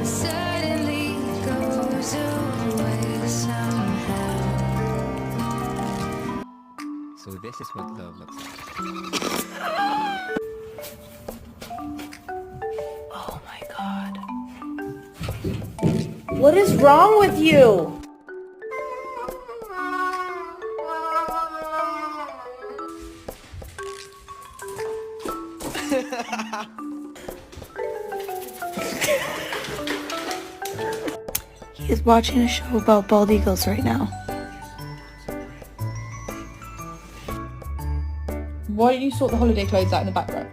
Suddenly goes away somehow. So this is what love looks like. Oh my god. What is wrong with you? He is watching a show about bald eagles right now. Why don't you sort the holiday clothes out in the back row?